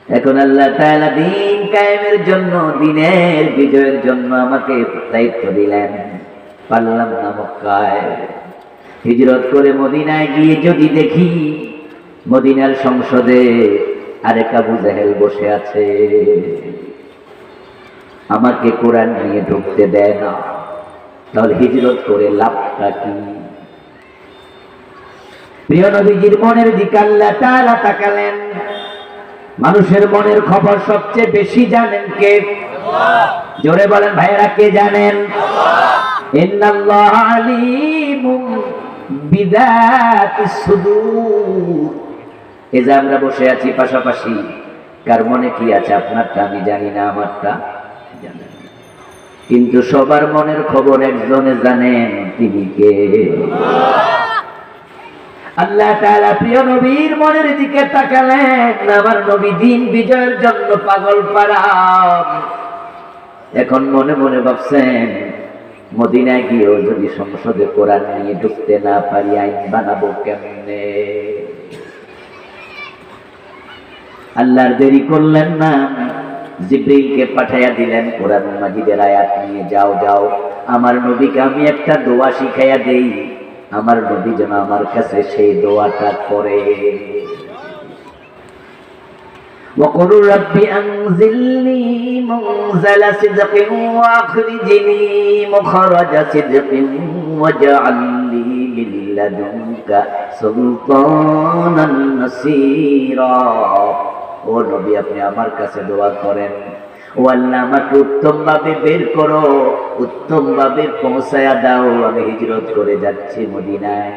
এখন আল্লাহ তাআলা দিন কায়েমের জন্য, দিনের বিজয়ের জন্য আমাকে দায়িত্ব দিলেন। পারলাম না মক্কায় হিজরত করে মদিনায় গিয়ে যদি দেখি মদিনার সংসদে আরেক আবু জাহেল বসে আছে, আমাকে কোরআন নিয়ে ঢুকতে দেয় না, তাহলে হিজরত করে লাভটা কি? প্রিয় নবীজির মনের দিকে আল্লাহ তাআলা তাকালেন। মানুষের মনের খবর সবচেয়ে বেশি জানেন কে? আল্লাহ। জোরে বলেন ভাইরা, কে জানেন? আল্লাহ। ইন্নাল্লাহা আলিমুম বিযাতিস সুদূর। এই যে আমরা বসে আছি পাশাপাশি, কার মনে কি আছে আপনারটা আমি জানি না, আমারটা জানেন, কিন্তু সবার মনের খবর একজনে জানেন, তিনি কে? আল্লাহ তাআলা প্রিয় নবীর মনের দিকে তাকালেন। আমার নবী দিন বিজয়ের জন্য পাগল পারা। এখন মনে মনে ভাবছেন, মদিনায় গিয়েও যদি সংসদে কোরআন নিয়ে ঢুকতে না পারি, আইন বানাবো কেমনে? আল্লাহর দেরি করলেন না, জিবরিলকে পাঠাইয়া দিলেন, কোরআন মাজিদের আয়াত নিয়ে যাও যাও, আমার নবীকে আমি একটা দোয়া শিখাইয়া দেই, আমার নবী যেন আমার কাছে সেই দোয়াটা করে। وقل رب أنزلني منزل صدق وأخرجني مخرج صدق واجعل لي من لدنك سلطانا نصيرا। ও নবী, আপনি আমার কাছে দোয়া করেন, ও আল্লাহ আমাকে উত্তম ভাবে বের করো, উত্তম ভাবে পৌঁছায়া দাও। আমি হিজরত করে যাচ্ছি মদিনায়,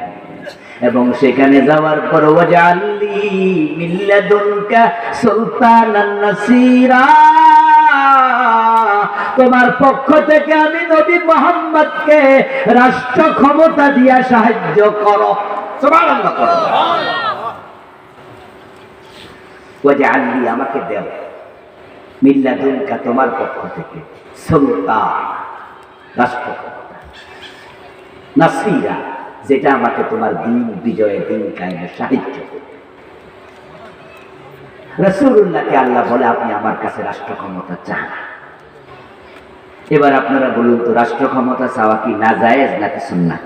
এবং সেখানে যাওয়ার পর ওয়াজআললি মিন লাদুনকা সুলতানান নাসীরা, তোমার পক্ষ থেকে আমি নবী মুহাম্মদকে রাষ্ট্র ক্ষমতা দিয়া সাহায্য করো। সুবহানাল্লাহ। ওয়াজআললি, আমাকে দাও, মিন লাদুনকা, তোমার পক্ষ থেকে, সুলতান, রাষ্ট্র ক্ষমতা, নাসীরা, যেটা আমাকে তোমার দিন বিজয়ে, দিন কায়েমে সাহায্য করবে। রাসূলুল্লাহকে আল্লাহ বলে, আপনি আমার কাছে রাষ্ট্র ক্ষমতা চান। এবার আপনারা বলুন তো, রাষ্ট্র ক্ষমতা চাওয়া কি নাজায়েজ নাকি সুন্নাহ?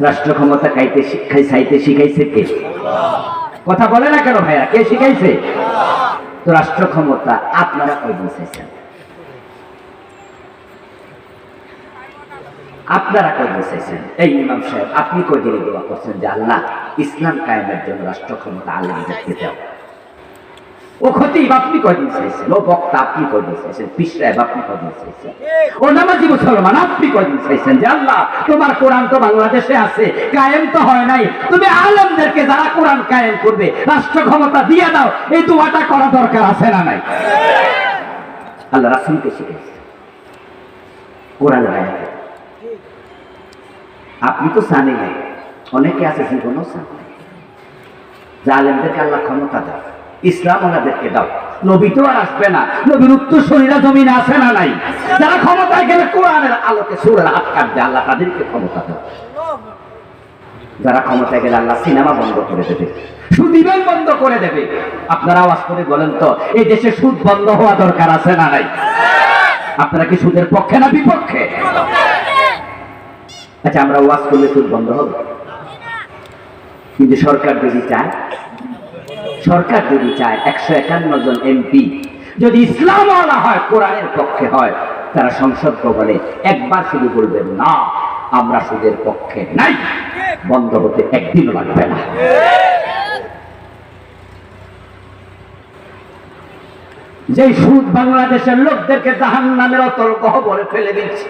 রাষ্ট্র ক্ষমতা চাইতে শিখাইছে কে? কথা বলে না কেন ভাইয়া, কে শিখাইছে? তো রাষ্ট্র ক্ষমতা আপনারা কয়দিন চাইছেন? আপনারা কয়দিন চাইছেন? এই ইমাম সাহেব, আপনি কয়দিনে দোয়া করছেন যে আল্লাহ ইসলাম কায়েমের জন্য রাষ্ট্র ক্ষমতা আলেমদেরকে দাও? ও খতিব, আপনি কয়দিন চাইছেন? ও বক্তা, আপনি কয়দিন চাইছেন? পীর সাহেব, আপনি কয়দিন চাইছেন? ও নামাজি মুসলমান, আপনি কয়দিন চাইছেন যে আল্লাহ তোমার কোরআন তো বাংলাদেশে আছে, কায়েম তো হয় নাই, তুমি আলেমদেরকে যারা কোরআন কায়েম করবে রাষ্ট্র ক্ষমতা দিয়ে দাও? এই দোয়াটা করা দরকার আছে না নাই? আল্লাহ রাসূলকে শিখিয়েছে কোরআনের আয়াতে। আপনি তো জানেন নাই, অনেকে আছে জীবনও জানে নাই, জালেমদেরকে আল্লাহ ক্ষমতা দাও, ইসলাম ওনাদেরকে দাও। নবী তো আর আসবে না, নবীর উত্তরসূরিরা জমিনে আছে না নাই? যারা ক্ষমতায় গেলে কোরআনের আলোকে সূরার হাত কাটবে, আল্লাহ তাদেরকে ক্ষমতা দাও। যারা ক্ষমতায় গেলে আল্লাহ সিনেমা বন্ধ করে দেবে, সুদিবেন বন্ধ করে দেবে। আপনারা আওয়াজ করে বলেন তো, এই দেশে সুদ বন্ধ হওয়া দরকার আছে না নাই? আপনারা কি সুদের পক্ষে না বিপক্ষে? আচ্ছা, আমরা ওয়াজ করলে সুদ বন্ধ হবে, কিন্তু সরকার যদি চায়, 151 জন এমপি যদি ইসলামওয়ালা হয়, কোরআনের পক্ষে হয়, তারা সংসদ ভবনে একবার শুধু বলবেন না আমরা সুদের পক্ষে নাই, বন্ধ হতে একদিনও লাগবে না। যে সুদ বাংলাদেশের লোকদেরকে জাহান্নামের অতল গহ্বরে ফেলে দিচ্ছে।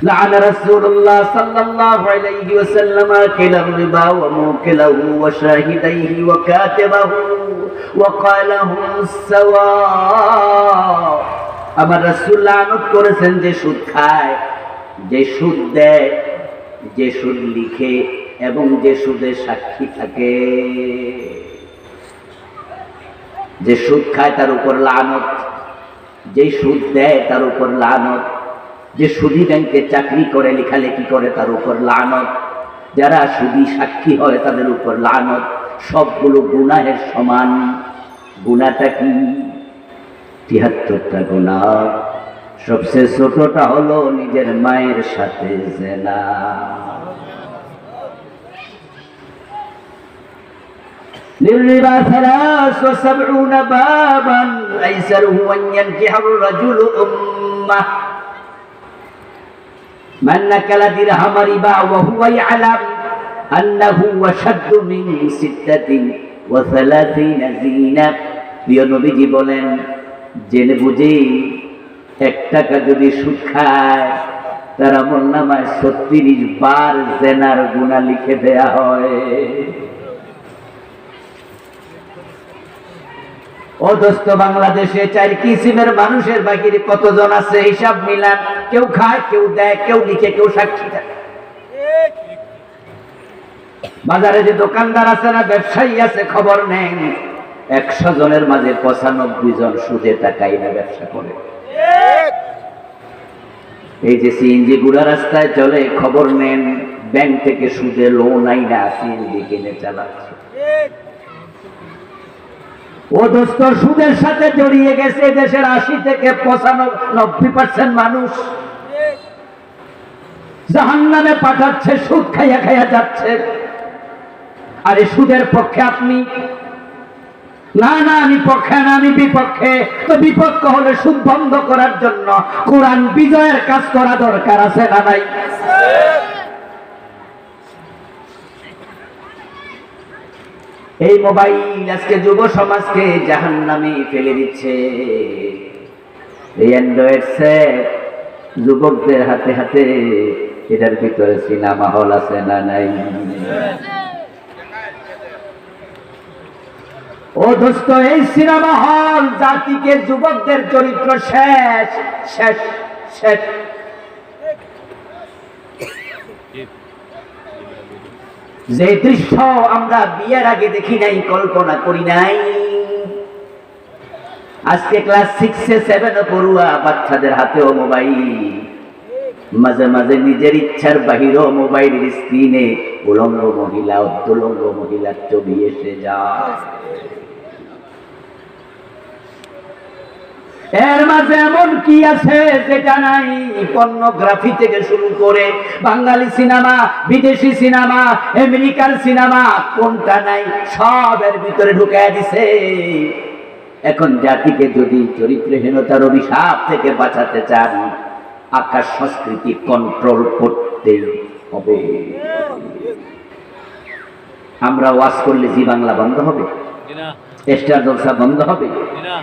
لعن رسول الله صلى الله عليه وسلم آكل الربا وموكله وشاهديه وكاتبه وقال هم سواء। আমার রাসূল লানত করেছেন যে সুদ খায়, যে সুদ দেয়, যে সুদ লিখে এবং যে সুদের সাক্ষী থাকে। যে সুদ খায় তার উপর লানত, যে সুদ দেয় তার উপর লানত, যে সুদী ব্যাংকে চাকরি করে লেখালেখি করে তার উপর লানত, যারা সুদী সাক্ষী হয় তাদের উপর লানত, সবগুলো গুনাহের সমান। গুনাহটা কি? ৭৩টা গুনাহ। সবচেয়ে ছোটটা হলো নিজের মায়ের সাথে জিনা। للربا 73 بابا أيسره أن ينكح الرجل أمه من نكل درهم ربا وهو يعلم أنه أشد من 36 زينة। প্রিয় নবীজি বলেন, জেনে বুঝে 1 টাকা যদি সুদ খায় তার আমলনামায় 36 বার জিনার গুনাহ লিখে দেয়া হয়। ও দোস্ত, বাংলাদেশে 4 কিসিমের মানুষের বাকির কতজন আছে হিসাব মিলান। কেউ খায়, কেউ দেয়, কেউ লিখে, কেউ সাক্ষী থাকে। বাজারে যে দোকানদার আছে না, ব্যবসায়ী আছে, খবর নেন 100 জনের মাঝে 95 জন সুদে টাকাই না ব্যবসা করে। এই যে সিএনজি গুড়া রাস্তায় চলে, খবর নেন ব্যাংক থেকে সুদে লোন আইনা সিএনজি কিনে চালাচ্ছে। ও দোস্ত, সুদের সাথে জড়িয়ে গেছে দেশের 80 থেকে 95% মানুষ। জাহান্নামে পাঠাচ্ছে, সুদ খাইয়া খাইয়া যাচ্ছে। আর এই সুদের পক্ষে আপনি? না না, আমি পক্ষে না, আমি বিপক্ষে। তো বিপক্ষ হলে সুদ বন্ধ করার জন্য কোরআন বিজয়ের কাজ করা দরকার আছে না নাই? এই মোবাইল আজকে যুব সমাজকে জাহান্নামে ফেলে দিচ্ছে। এই অ্যান্ড্রয়েড সেট যুবকদের হাতে হাতে, এটার ভিতরে সিনেমা হল আছে না নাই? ও দোস্ত, এই সিনেমা হল জাতিকে, যুবকদের চরিত্র শেষ শেষ শেষ। যে দৃশ্য আমরা বিয়ের আগে দেখি নাই, কল্পনা করি নাই, আজকে ক্লাস 6-7 পড়ুয়া বাচ্চাদের হাতেও মোবাইল। মাঝে মাঝে নিজের ইচ্ছার বাহিরেও মোবাইলের স্ক্রিনে উলঙ্গ মহিলা, উদ্দুলঙ্গ মহিলার ছবি এসে যায়। এর মাঝে এমন কি আছে যেটা নাই? পর্নোগ্রাফি থেকে শুরু করে বাঙালি সিনেমা, বিদেশি সিনেমা, আমেরিকার সিনেমা, কোনটা নাই সবের ভিতরে ঢুকায় দিছে। এখন জাতিকে যদি চরিত্রহীনতার অভিশাপ থেকে বাঁচাতে চান, আকাশ সংস্কৃতি কন্ট্রোল করতে হবে। আমরা ওয়াজ করলে জি বাংলা বন্ধ হবে, স্টার জলসা বন্ধ হবে,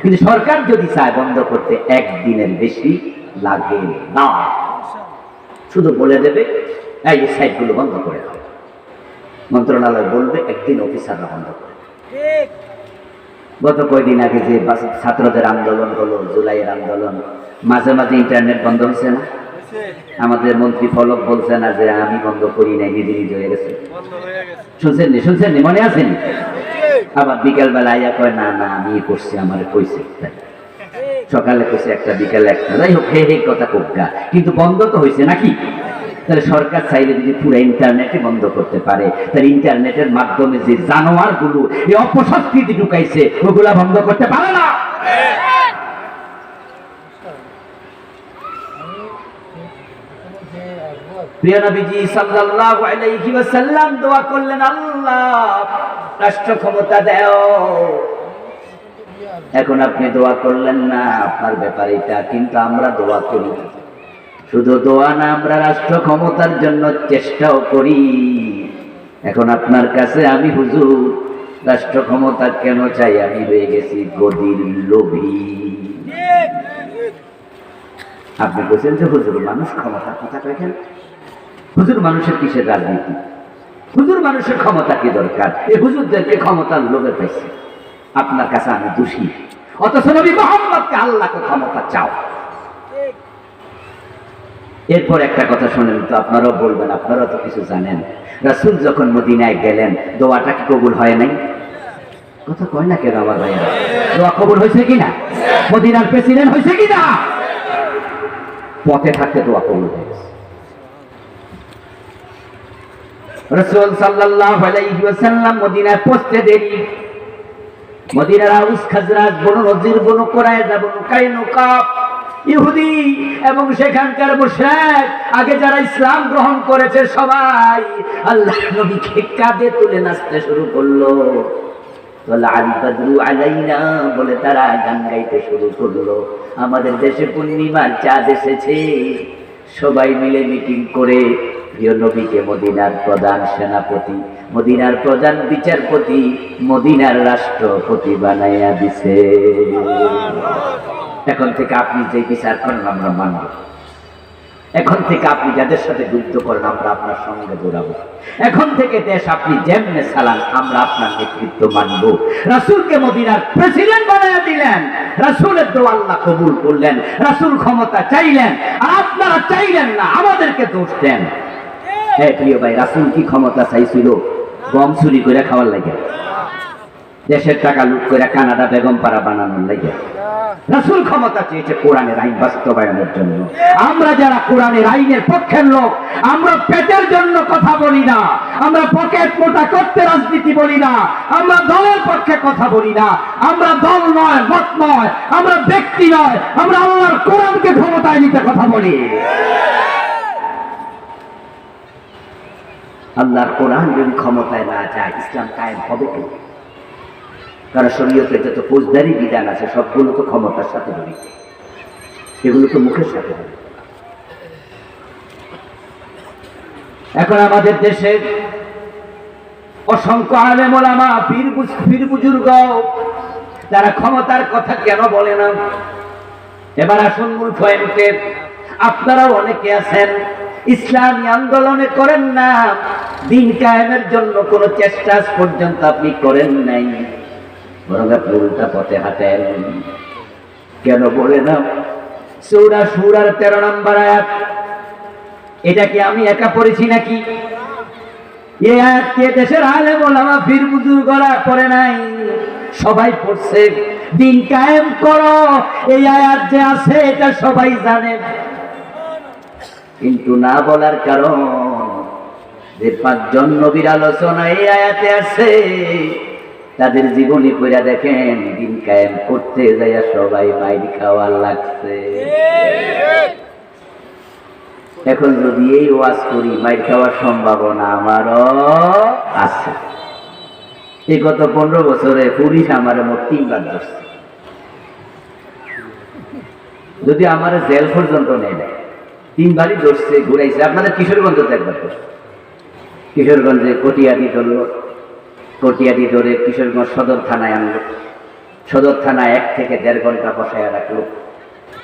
কিন্তু সরকার যদি চায় বন্ধ করতে 1 দিনের বেশি লাগে না। শুধু বলে দেবে এই সাইটগুলো বন্ধ করে দাও, মন্ত্রণালয় বলবে 1 দিন অফিসাররা বন্ধ করে। গত কয়েকদিন আগে যে ছাত্রদের আন্দোলন হলো, জুলাইয়ের আন্দোলন, মাঝে মাঝে ইন্টারনেট বন্ধ হয়েছে না? আমাদের মন্ত্রী ফলক বলছে না যে আমি বন্ধ করি নাই, নিজে নিজে হয়ে গেছে। শুনছেননি? মনে আছেন? আবার বিকেল বেলা আইয়া কয় না না আমি করছি, আমার কইছে। সকালে কইছে একটা, বিকেলে একটা, যাই হোক হে হে কথা কোগা, কিন্তু বন্ধ তো হয়েছে নাকি? তাহলে সরকার চাইলে যদি পুরো ইন্টারনেটে বন্ধ করতে পারে, তাহলে ইন্টারনেটের মাধ্যমে যে জানোয়ার গুলো এই অপসংস্কৃতি ঢুকাইছে ওগুলা বন্ধ করতে পারে না? প্রিয় নবীজি সাল্লাল্লাহু আলাইহি ওয়াসাল্লাম দোয়া করলেন, আল্লাহ রাষ্ট্র ক্ষমতা দাও। এখন আপনি দোয়া করলেন না, আপনার ব্যাপার এটা, কিন্তু আমরা দোয়া করি। শুধু দোয়া না, আমরা রাষ্ট্র ক্ষমতার জন্য চেষ্টাও করি। এখন আপনার কাছে আমি হুজুর রাষ্ট্র ক্ষমতা কেন চাই? আমি হয়ে গেছি গদির লোভী। আপনি বলছেন যে হুজুর মানুষ ক্ষমতার কথা কয় কেন? হুজুর মানুষের কিসের রাজনীতি? হুজুর মানুষের ক্ষমতা কি দরকার? এই হুজুরদেরকে ক্ষমতার লোভে পাইছে। আপনার কাছে আমি দোষী, অথচ নবী মুহাম্মদকে আল্লাহকে ক্ষমতা চাও। এরপর একটা কথা শোনেন তো, আপনারাও বলবেন, আপনারা তো কিছু জানেন। রাসূল যখন মদিনায় গেলেন, দোয়াটা কি কবুল হয় নাই? কথা কয় না কেন আমার ভাইয়া? দোয়া কবুল হয়েছে কিনা? মদিনার প্রেসিডেন্ট হয়েছে কিনা? পথে থাকতে দোয়া কবুল হয়েছে। রাসূল সাল্লাল্লাহু আলাইহি ওয়াসাল্লাম মদিনায় পৌঁছতে দেরি। মদিনার আউস খাজরাজ, বনু নজির, বনু কুরাইজা, বনু কাইনুকা, ইহুদি এবং সেখানকার মুশরিক, আগে যারা ইসলাম গ্রহণ করেছে সবাই আল্লাহ নবীকে কাঁধে তুলে নাচতে শুরু করলো। আল বদরু আলাইনা বলে তারা গান গাইতে শুরু করলো। আমাদের দেশে পূর্ণিমার চাঁদ এসেছে। সবাই মিলে মিটিং করে প্রিয় নবীকে মদিনার প্রধান সেনাপতি, মদিনার প্রধান বিচারপতি, মদিনার রাষ্ট্রপতি বানাইয়া দিছে। এখন থেকে আপনি যে বিচার করেন আমরা মানব। এখন থেকে আপনি যাদের সাথে যুদ্ধ করেন আমরা আপনার সঙ্গে দৌড়াবো। এখন থেকে দেশ আপনি যেমনে চালান আমরা আপনার নেতৃত্ব মানব। রাসূলকে মদিনার প্রেসিডেন্ট বানাইয়া দিলেন। রাসূলের দোয়া আল্লাহ কবুল করলেন। রাসূল ক্ষমতা চাইলেন আর আপনারা চাইলেন না, আমাদেরকে দোষ দেন। হ্যাঁ প্রিয় ভাই, রাসূল কি ক্ষমতা চাইছিল গম চুরি করে খাওয়ার লাগে? দেশের টাকা লুট করে কানাডা বেগম পাড়া বানানোর লাগে? রাসূল ক্ষমতা চেয়েছে কোরআনের আইন বাস্তবায়নের জন্য। আমরা যারা কোরআনের আইনের পক্ষের লোক, আমরা পেটের জন্য কথা বলি না, আমরা পকেট মোটা করতে রাজনীতি বলি না, আমরা দলের পক্ষে কথা বলি না, আমরা দল নয়, মত নয়, আমরা ব্যক্তি নয়, আমরা আল্লাহর কোরআনকে ক্ষমতায় নিতে কথা বলি। আল্লাহর কোরআন যদি ক্ষমতায় না যায় ইসলাম কায়েম হবে কি? কারণ শরীয়তে যত ফৌজদারি বিধান আছে সবগুলো তো ক্ষমতার সাথে জড়িত, এগুলো তো মুখের সাথে জড়িত। এখন আমাদের দেশের অসংখ্য আলেম ওলামা, পীর বুজুর্গ, তারা ক্ষমতার কথা কেন বলে না? এবার আসুন মূল পয়েন্টে। আপনারাও অনেকে আছেন ইসলামী আন্দোলনে করেন না, দিন কায়েমের জন্য কোন চেষ্টা পর্যন্ত আপনি করেন নাই, বরং আপনি উল্টা পথে হাঁটেন। কেন বলে না? সূরা শুরার 13 নম্বর আয়াত। এটা কি আমি একা পড়েছি নাকি? এই আয়াত কে দেশের আলেম ওলামা পীর বুজুর্গরা পড়ে নাই? সবাই পড়ছে। দিন কায়েম করো, এই আয়াত যে আছে এটা সবাই জানে, কিন্তু না বলার কারণ যে 5 জন নবীর আলোচনা এই আয়াতে আছে, তাদের জীবনী পড়া দেখেন দিন কায়েম করতে যাইয়া সবাই মাইর খাওয়ার লাগছে। এখন যদি এই ওয়াজ করি মাইর খাওয়ার সম্ভাবনা আমারও আছে। এই গত 15 বছরে পুলিশ আমার মোট 3 বার ধরছে। যদি আমার জেল পর্যন্ত নেয় দেয়, 3 বারই ধরছে, ঘুরাইছে। আপনাদের কিশোরগঞ্জ তো একবার ধরছে। কিশোরগঞ্জে কটিয়াদি ধরলো, কটিয়াদি ধরে কিশোরগঞ্জ সদর থানায় আনলো। সদর থানায় 1 থেকে 1.5 ঘন্টা বসায় রাখলো।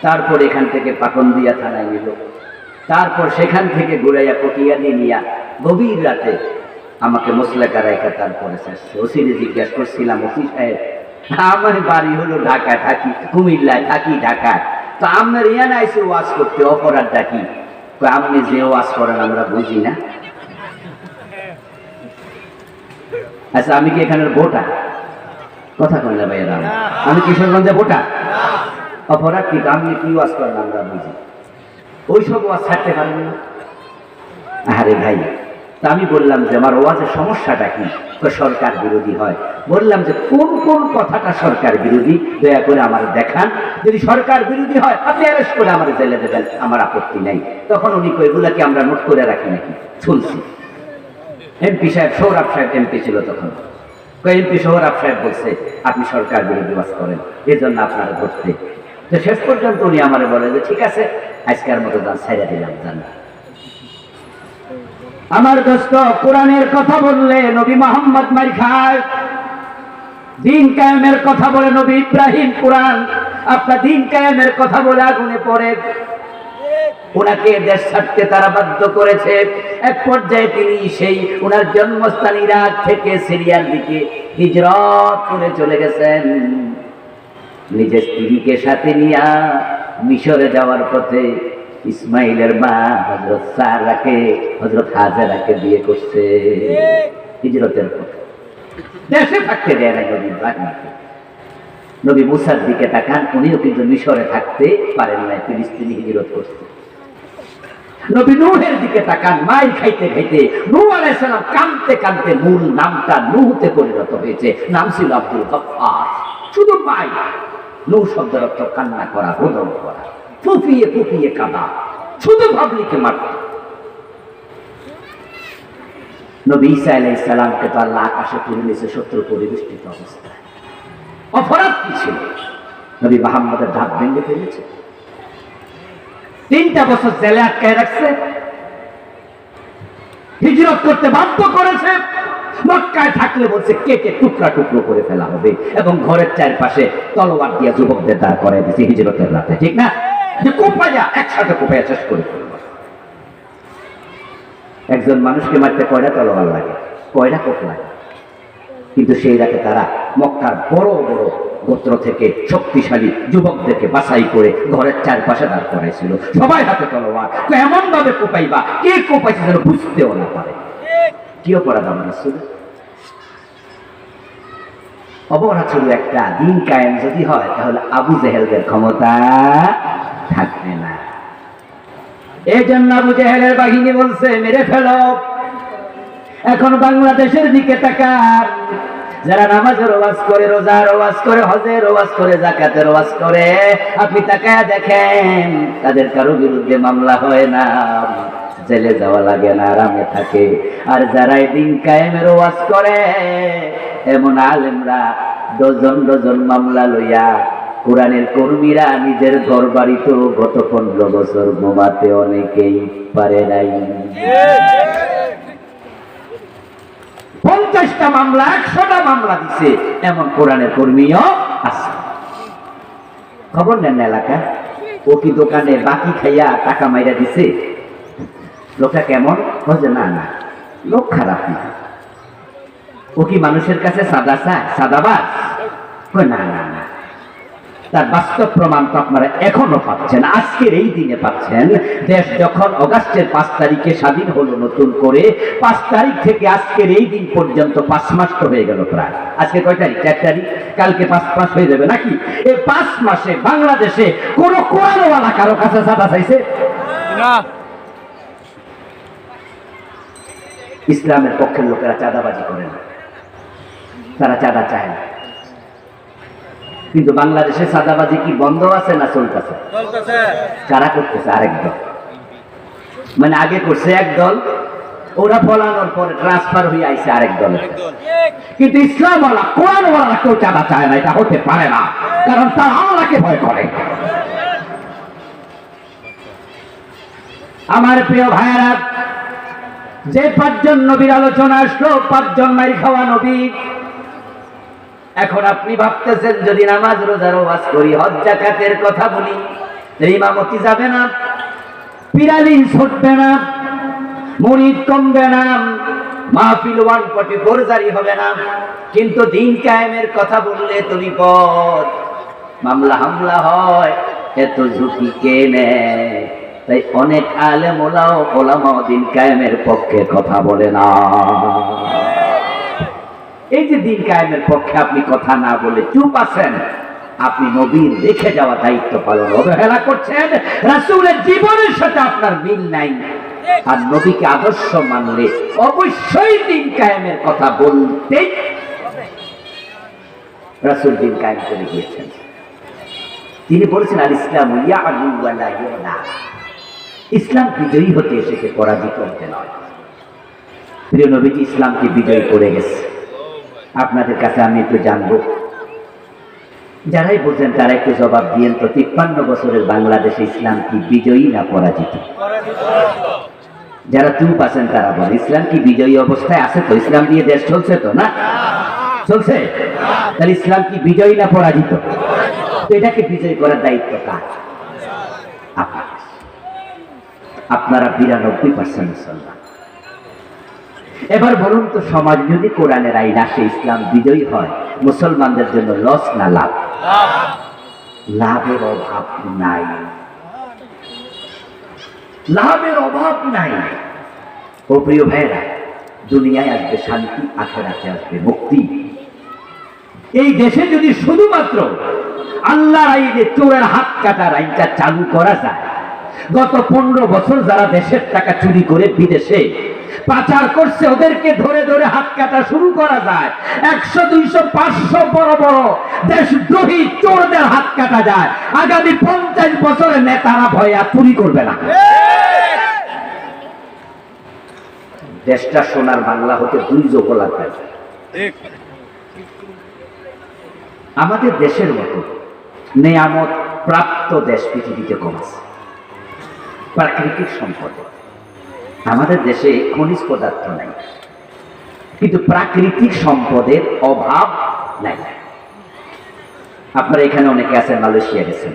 তারপর এখান থেকে পাকন্দিয়া থানায় নিল। তারপর সেখান থেকে ঘুরাইয়া কটিয়াদি নিয়া গভীর রাতে আমাকে মোসলেকা রাইখা তারপরে শেষছে। ওসিরে জিজ্ঞেস করছিলাম, ওসি সাহেব আমার বাড়ি হলো ঢাকা, থাকি কুমিল্লায়, থাকি ঢাকায়, তো আপনার ইয়ান আইসে ওয়াজ করতে, অপরাধ ডাকি? আপনি যে ওয়াজ করেন আমরা বুঝি না। আচ্ছা আমি কি এখানের ভোটার? কথা কন না ভাইয়েরা, আমি কিশোরগঞ্জে ভোটার। অপরাধ কি? আপনি কি ওয়াজ করেন আমরা বুঝি। ওইসব ওয়াজ ছাড়তে পারেন না? আরে ভাই, তা আমি বললাম যে আমার ওয়াজের সমস্যাটা কি? তো সরকার বিরোধী হয়। বললাম যে কোন কোন কথাটা সরকার বিরোধী দয়া করে আমার দেখান। যদি সরকার বিরোধী হয় আপনি অ্যারেস্ট করে আমার জেলে দেবেন, আমার আপত্তি নাই। তখন উনি কই, এগুলা কি আমরা নোট করে রাখি নাকি? শুনছি এমপি সাহেব, সৌরভ সাহেব এমপি ছিল তখন, এমপি সৌরভ সাহেব বলছে আপনি সরকার বিরোধী ওয়াজ করেন, এই জন্য আপনারা ধরতে। তো শেষ পর্যন্ত উনি আমারে বলে যে ঠিক আছে আজকের মতো যান, ছাইড়া দিলাম, জান। আমার দোস্ত, কোরআনের কথা বললে নবী মুহাম্মদ মার খায়। দিন কায়েমের কথা বলে নবী ইব্রাহিম কোরআন, আপনার দিন কায়েমের কথা বলে আগুনে পড়ে। ওনাকে দেশ ছাড়তে তারা বাধ্য করেছে। এক পর্যায়ে তিনি সেই ওনার জন্মস্থান ইরাক থেকে সিরিয়ার দিকে হিজরত করে চলে গেছেন। নিজের স্ত্রীকে সাথে নিয়ে মিশরে যাওয়ার পথে ইসমাইলের মা হযরত সারাকে, হযরত হাজেরাকে বিয়ে করছে হিজরতের পথে। দেশে থাকতে দেয় না নবী ইব্রাহিমকে। নবী মুসার দিকে তাকান, উনিও কিন্তু মিশরে থাকতে পারেন না, ফিলিস্তিনে হিজরত করছে। নবী নূহের দিকে তাকান, মাই খাইতে খাইতে নূহ আলাইহিস সালাম কাঁদতে কাঁদতে মূল নামটা নূহতে পরিণত হয়েছে, নাম ছিল আব্দুল গফফার। শুধু মাই, নূহ শব্দের অর্থ কান্না করা, রোদন করা, ফুপিয়ে ফুপিয়ে কাঁদা, শুধু পাবলিকে মারত। নবী ঈসা আলাইহিস সালামকে তো আল্লাহ আকাশে তুলে নিয়েছে শত্রু পরিবেষ্টিত অবস্থায়। অপরাধ কি ছিল? নবী মুহাম্মদের দাঁত ভেঙে ফেলেছে, 3টা বছর জেলে আটকায় রাখছে, হিজরত করতে বাধ্য করেছে। মক্কায় থাকলে বলছে কেটে টুকরা টুকরো করে ফেলা হবে, এবং ঘরের চারপাশে তলোয়ার দিয়ে যুবকদের দাঁড় করাই দিয়েছে হিজরতের রাতে, ঠিক না? যে কোপাইয়া একসাথে কোপাইয়া শেষ করে ফেলব। একজন মানুষকে মারতে কয়টা তলোয়ার লাগে, কয়টা কোপ লাগে? কিন্তু সেই রাতে তারা মক্কার বড় বড় গোত্র থেকে শক্তিশালী যুবকদেরকে বাছাই করে ঘরের চারপাশে দাঁড় করাইছিল, সবাই হাতে তলোয়ার। এমন ভাবে কোপাইবা, কে কোপাইছে যেন বুঝতেও না পারে। কি অপরাধ আমার রাসূল? অপরাধ শুধু একটা, দিন কায়েম যদি হয় তাহলে আবু জেহেলদের ক্ষমতা থাকবে না। এই জন্য আবু জেহেলের বাহিনী বলছে মেরে ফেলো। এখন বাংলাদেশের দিকে তাকান, যারা নামাজের ওয়াজ করে, রোজার ওয়াজ করে, হজের ওয়াজ করে, যাকাতের ওয়াজ করে, আপনি তাকায়া দেখেন তাদের কারো বিরুদ্ধে মামলা হয় না, জেলে যাওয়া লাগে না, আরামে থাকে। আর যারা দিন কায়েমের ওয়াজ করে, এমন আলেমরা ডজন ডজন মামলা লইয়া, কোরআনের কর্মীরা নিজের ঘর বাড়িতেও গত 15 বছর ঘুমাতে অনেকেই পারে নাই। 50টা মামলা, 100টা মামলা দিছে, এমন কোরআনের কর্মীও আছে। খবর নেন না এলাকা, ও কি দোকানে বাকি খাইয়া টাকা মাইরা দিছে? লোকটা কেমন? বলছে না না, লোক খারাপ না। ও কি মানুষের কাছে সাদা চায়, সাদাবাজ? না না না, তার বাস্তব প্রমাণ তো আপনারা এখনো পাচ্ছেন, আজকের এই দিনে পাচ্ছেন। দেশ যখন অগাস্টের 5 তারিখে স্বাধীন হলো নতুন করে, 5 তারিখ থেকে আজকের এই দিন পর্যন্ত 5 মাস তো হয়ে গেল প্রায়। আজকে কয় তারিখ? 4 তারিখ, কালকে 5 মাস হয়ে যাবে নাকি? এই 5 মাসে বাংলাদেশে কোন কোরআনওয়ালা কারো কাছে চাঁদা চাইছে না? ইসলামের পক্ষের লোকেরা চাঁদাবাজি করে না, তারা চাঁদা চায় না। কিন্তু বাংলাদেশে চাঁদাবাজি কি বন্ধ আছে না চলতেছে? কারা করতেছে? আরেক দল। মানে আগে করছে এক দল, ওরা ফলানোর পরে ট্রান্সফার হয়ে আইছে আরেক দল। কিন্তু ইসলামওয়ালা, কোরআনওয়ালা কেউ চাঁদা চায় না, এটা হতে পারে না, কারণ তারা আল্লাহকে ভয় করে। আমার প্রিয় ভাইয়েরা, যে 5 জন নবীর আলোচনা আসলো, 5 জন মাইর খাওয়া নবী। এখন আপনি ভাবতেছেন যদি নামাজ রোজার ওয়াজ করি, হজ যাকাতের কথা বলি, ইমামতি যাবে না, পিরালিন ছুটবে না, মুরিদ কমবে না, মাহফিল 144 জারি হবে না। কিন্তু দিন কায়েমের কথা বললে তো বিপদ, মামলা হামলা হয়, এত ঝুঁকি কে নেয়? তাই অনেক আলেম ওলামাও দিন কায়েমের পক্ষে কথা বলে না। এই যে দিন কায়েমের পক্ষে আপনি কথা না বলে চুপ আছেন, আপনি নবীর রেখে যাওয়া দায়িত্ব পালন অবহেলা করছেন। রাসূলের জীবনের সাথে আপনার মিল নাই। আর নবীকে আদর্শ মানলে অবশ্যই দিন কায়েমের কথা বলতে। রাসূল দিন কায়েম করে গিয়েছেন। তিনি বলেছেন আল ইসলাম ইয়া'লু ওয়া লা ইউ'লা। ইসলাম বিজয়ী হতে এসেছে, পরাজিত হতে নয়। প্রিয় নবীজি ইসলামকে বিজয়ী করে গেছে। আপনাদের কাছে আমি একটু জানবো, যারাই বলছেন তারা একটু জবাব দিয়েন তো, 53 বছরের বাংলাদেশে ইসলাম কি বিজয়ী না পরাজিত? যারা চুপ আছেন তারা বলেন ইসলাম কি বিজয়ী অবস্থায় আছে? তো ইসলাম দিয়ে দেশ চলছে তো না? চলছে। তাহলে ইসলাম কি বিজয়ী না পরাজিত? তো এটাকে বিজয়ী করার দায়িত্ব কার? আপনারা 92% মুসলমান। এবার বলুন তো, সমাজ যদি কোরআনের আইন আসে, ইসলাম বিজয়ী হয়, মুসলমানদের জন্য লস না লাভ? লাভের অভাব নাই, লাভের অভাব নাই। ও প্রিয় ভাইরা, দুনিয়ায় আসবে শান্তি, আখিরাতে আসবে মুক্তি। এই দেশে যদি শুধুমাত্র আল্লাহর আইনে চোরের হাত কাটার আইনটা চালু করা যায়, গত 15 বছর যারা দেশের টাকা চুরি করে বিদেশে পাচার করছে, ওদেরকে ধরে ধরে হাত কাটা শুরু করা যায়। 100, 200, 500 বড় বড় দেশদ্রোহী চোরদের হাত কাটা যায়। আগামী 50 বছরে নেতারা ভয়ে আর চুরি করবে না। দেশটা সোনার বাংলা হতে 2 যোগ লাগবে। আমাদের দেশের মতো নেয়ামত প্রাপ্ত দেশ পৃথিবীতে কম আছে। প্রাকৃতিক সম্পদ আমাদের দেশে খনিজ পদার্থ নাই, কিন্তু প্রাকৃতিক সম্পদের অভাব নাই। আপনারা এখানে অনেকে আছেন মালয়েশিয়া গেছেন।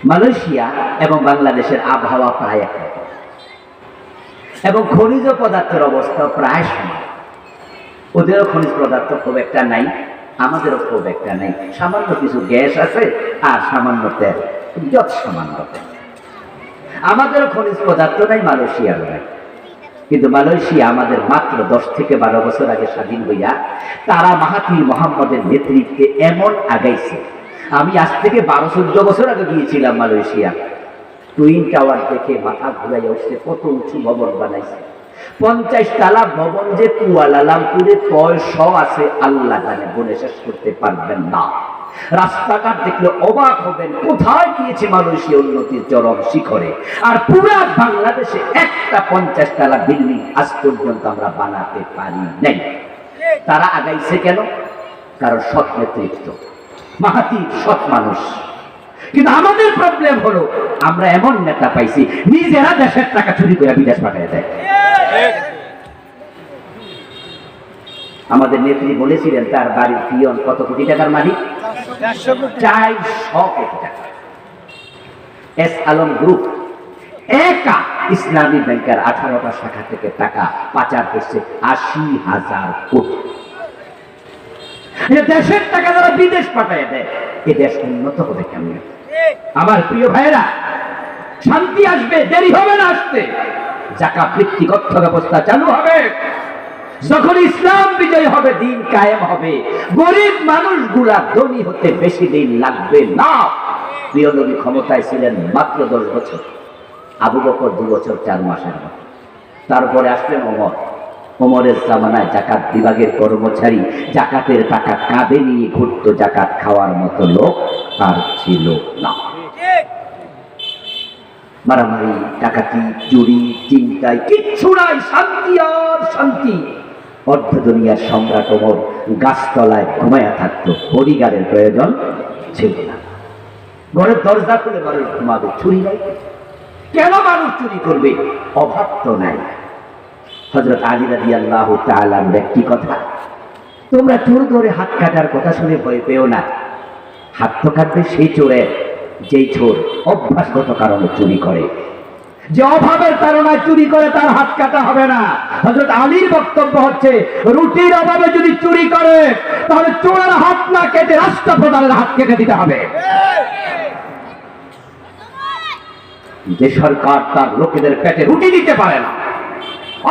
মালয়েশিয়া এবং বাংলাদেশের আবহাওয়া প্রায় একরকম এবং খনিজ পদার্থের অবস্থা প্রায় সমান। ওদেরও খনিজ পদার্থ খুব একটা নাই, আমাদেরও খুব একটা নাই। সামান্য কিছু গ্যাস আছে আর সামান্য তেল, যত সামান্য তেল। আমাদেরও খনিজ পদার্থ নাই, মালয়েশিয়ারও নাই। কিন্তু মালয়েশিয়া আমাদের মাত্র 10 থেকে 12 বছর আগে স্বাধীন হইয়া তারা মাহাথির মোহাম্মদের নেতৃত্বে এমন আগাইছে। আমি আজ থেকে 12-14 বছর আগে গিয়েছিলাম মালয়েশিয়া। টুইন টাওয়ার দেখে মাথা ঘুরাইয়া উঠছে, কত উঁচু ভবন বানাইছে। 50 তলা ভবন যে কুয়ালালামপুরে 100 আছে আল্লাহ জানে, বলে শেষ করতে পারবেন না। রাস্তাঘাট দেখলে অবাক হবেন, কোথায় গিয়েছে মালয়েশিয়া উন্নতির চরম শিখরে। আর পুরা বাংলাদেশে একটা 50 তলা বিল্ডিং আজ পর্যন্ত আমরা বানাতে পারি নাই। তারা আগাইছে কেন? কারণ সৎ নেতৃত্ব, মাহাথির সৎ মানুষ। কিন্তু আমাদের প্রবলেম হলো আমরা এমন নেতা পাইছি নিজেরা দেশের টাকা চুরি করে বিদেশ পাঠিয়ে দেয়। আমাদের নেত্রী বলেছিলেন তার বাড়ির পিয়ন কত কোটি টাকার মালিক? 400 কোটি টাকা। এস আলম গ্রুপ একা ইসলামী ব্যাংকের 18টা শাখা থেকে টাকা পাচার করছে 80,000 কোটি। দেশের টাকা যারা বিদেশ পাঠিয়ে দেয়, এ দেশ উন্নত হবে কেমন? আমার প্রিয় ভাইয়েরা, শান্তি আসবে, দেরি হবে না আসতে। যাকাত ভিত্তিক অর্থ ব্যবস্থা চালু হবে। যখন ইসলাম বিজয় হবে, দিন কায়েম হবে, গরিব মানুষগুলা ধনী হতে বেশি দিন লাগবে না। প্রিয় নবী ক্ষমতায় ছিলেন মাত্র 10 বছর, আবু বকর 2 বছর 4 মাসের মতো। তারপরে আসলেন ওমর। ওমরের জামানায় জাকাত বিভাগের কর্মচারী জাকাতের টাকা কাঁধে নিয়ে ঘুরত, জাকাত খাওয়ার মতো লোক আর ছিল না। মারামারি, ডাকাতি, চুরি, চিন্তায় কিচ্ছু নাই, শান্তি আর শান্তি। অর্ধ দুনিয়ার সম্রাট ওমর গাছতলায় ঘুমায়া থাকতো, বডিগার্ডের প্রয়োজন ছিল না। ঘরের দরজা খুলে মানুষ ঘুমাবে, চুরি নাই। কেন মানুষ চুরি করবে? অভাব তো নাই। হযরত আলী রাদিয়াল্লাহু তাআলা একটি কথা, তোমরা চোর ধরে হাত কাটার কথা শুনে ভয় পেও না। হাত তো কাটবে সেই চোরের যেই চোর অভ্যাসগত কারণে চুরি করে। যে অভাবের কারণে চুরি করে তার হাত কাটা হবে না। হযরত আলীর বক্তব্য হচ্ছে, রুটির অভাবে যদি চুরি করে তাহলে চোরের হাত না কেটে রাষ্ট্রপ্রধানের হাত কেটে দিতে হবে। যে সরকার তার লোকেদের পেটে রুটি দিতে পারে না,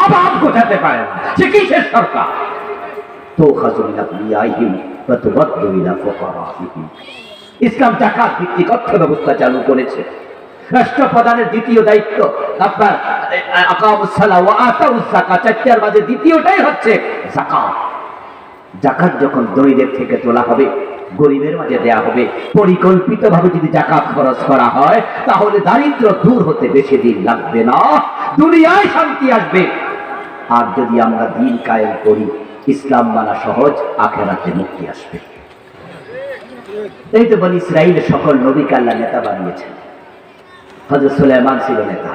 অভাব গোছাতে পারে না, সে কিসের সরকার? ইসলাম জাকাত ভিত্তিক অর্থ ব্যবস্থা চালু করেছে। রাষ্ট্রপ্রধানের দ্বিতীয় দায়িত্ব আপনার আকামুস সালাহ ওয়া আতাউজ যাকাত, চারটার মাঝে দ্বিতীয়টাই হচ্ছে যাকাত। যাকাত যখন দরিদ্রের থেকে তোলা হবে, গরিবের মাঝে দেয়া হবে, পরিকল্পিতভাবে যদি যাকাত খরচ করা হয় তাহলে দারিদ্র দূর হতে বেশি দিন লাগবে না, দুনিয়ায় শান্তি আসবে। আর যদি আমরা দিন কায়েম করি, ইসলাম মানা সহজ, আখিরাতে মুক্তি আসবে। এই তো বনি ইসরাইলের সকল নবীকে আল্লাহ নেতা বানিয়েছেন। হযরত সুলাইমান ছিল নেতা,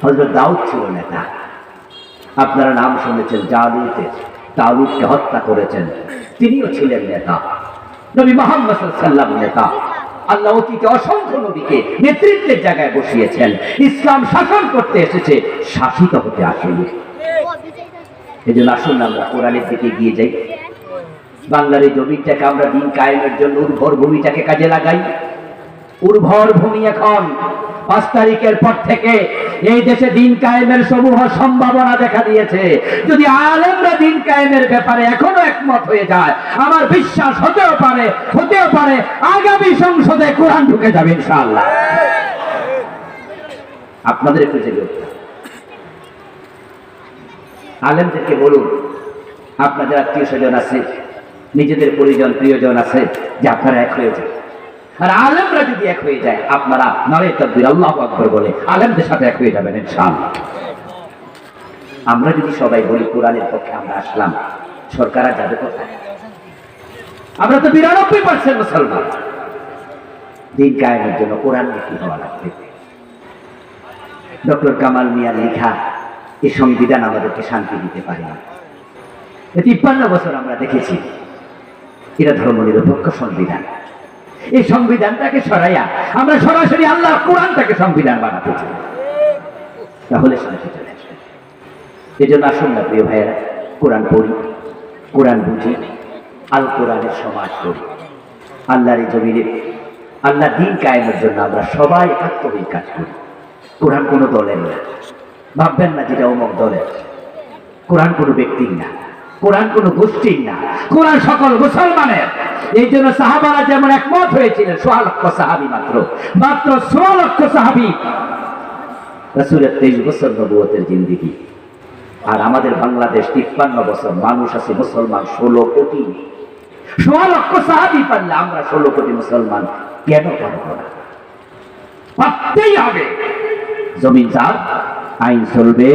হযরত দাউদ ছিল নেতা। আপনারা নাম শুনেছেন জালুতের, তালুতকে হত্যা করেছেন, তিনিও ছিলেন নেতা। নবী মুহাম্মদ সাল্লাল্লাহু আলাইহি ওয়াসাল্লাম নেতা। আল্লাহ অতীতে অসংখ্য নবীকে নেতৃত্বের জায়গায় বসিয়েছেন। ইসলাম শাসন করতে এসেছে, শাসিত হতে আসেনি। এই জন্য আসুন আমরা কোরআনের দিকে এগিয়ে যাই। বাংলার এই জমিটাকে আমরা দিন কায়েমের জন্য উর্বর ভূমিটাকে কাজে লাগাই। উর্বর ভূমি এখন 5 তারিখের পর থেকে এই দেশে দিন কায়েমের সমূহ সম্ভাবনা দেখা দিয়েছে। যদি আলেমরা দিন কায়েমের ব্যাপারে এখনো একমত হয়ে যায়, আমার বিশ্বাস হতেও পারে আগামী সংসদে কোরআন ঢুকে যাবে ইনশাআল্লাহ। আপনাদের একটু জেগে উঠতে হবে। আলেমদেরকে বলুন, আপনাদের আত্মীয় স্বজন আছে, নিজেদের পরিজন প্রিয়জন আছে, যে আপনারা এক হয়ে যান। আর আলেমরা যদি এক হয়ে যায়, আপনারা নারে তাকবীর আল্লাহু আকবার বলে আলেমদের সাথে এক হয়ে যাবেন ইনশাআল্লাহ। আমরা যদি সবাই বলি কোরআনের পক্ষে আমরা আসলাম, সরকার আর যাবে কোথায়? আমরা তো ৯২% মুসলমান। দিন কায়েমের জন্য কোরআন মুখী হওয়া লাগবে। ডক্টর কামাল মিয়ার লেখা এই সংবিধান আমাদেরকে শান্তি দিতে পারে না। ৫৩ বছর আমরা দেখেছি এটা ধর্মনিরপেক্ষ সংবিধান। এই সংবিধানটাকে সরাইয়া আমরা সরাসরি আল্লাহ কোরআনটাকে সংবিধান বানাতে চাই, তাহলে শান্তি চলে আসবে। এই জন্য আসুন না প্রিয় ভাইয়েরা, কোরআন পড়ি, কোরআন বুঝি, আল কোরআনের সমাজ করি। আল্লাহর এই জমিনে আল্লাহ দিন কায়েমের জন্য আমরা সবাই একাত্ম হয়ে কাজ করি। কোরআন কোনো দলের না, ভাববেন না যেটা অমুক দলের। কোরআন কোনো ব্যক্তির না, কোরআন কোনো গোষ্ঠীর না, কোরআন সকল মুসলমানের। এই জন্য সাহাবারা যেমন একমত হয়েছিলেন, ১৬ লক্ষ সাহাবী মাত্র ১৬ লক্ষ সাহাবী, রাসূলের ২৩ বছর নবুয়তের জিন্দেগি। আর আমাদের বাংলাদেশ ৫৩ বছর, মানুষ আছে মুসলমান ১৬ কোটি। ১৬ লক্ষ সাহাবী পারলে আমরা ১৬ কোটি মুসলমান কেন পারব না? পারতেই হবে। জমিন যার, আইন চলবে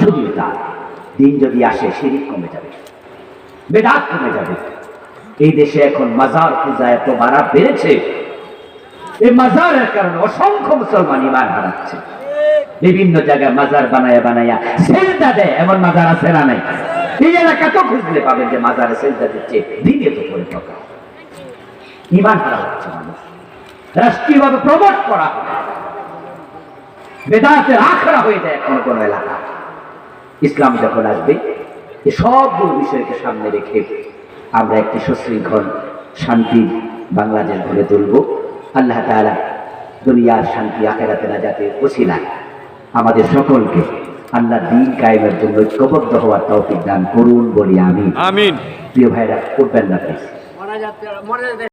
শুধু তার। দিন যদি আসে, শিরক কমে যাবে, বেদাত কমে যাবে। এই দেশে এখন মাজার পূজা এত বাড়া বেড়েছে, এই মাজারের কারণে অসংখ্য মুসলমান ঈমান হারাচ্ছে। বিভিন্ন জায়গায় মাজার বানায়া বানায়া সেজদা দেয়, এমন মাজার আছে না নাই? এই এলাকা তো খুঁজলে পাবেন যে মাজারে সেজদা দিচ্ছে, দিনে তো করে থাকা। ঈমান হারা হচ্ছে মানুষ, রাষ্ট্রীয়ভাবে প্রমোট করা হয়, বেদাতের আখড়া হয়ে যায় কোন কোন এলাকা। ইসলাম যখন আসবে, এই সবগুলো বিষয়কে সামনে রেখে আমরা একটি সুশৃঙ্খল শান্তির বাংলাদেশ গড়ে তুলব। আল্লাহ তাআলা দুনিয়ার শান্তি আখিরাতের নাজাতের ওসিলায় আমাদের সকলকে আল্লাহ দ্বীন কায়েমের জন্য ঐক্যবদ্ধ হওয়ার তৌফিক দান করুন বলি আমিন। আমিন। প্রিয় ভাইরা, উঠবেন না প্লিজ।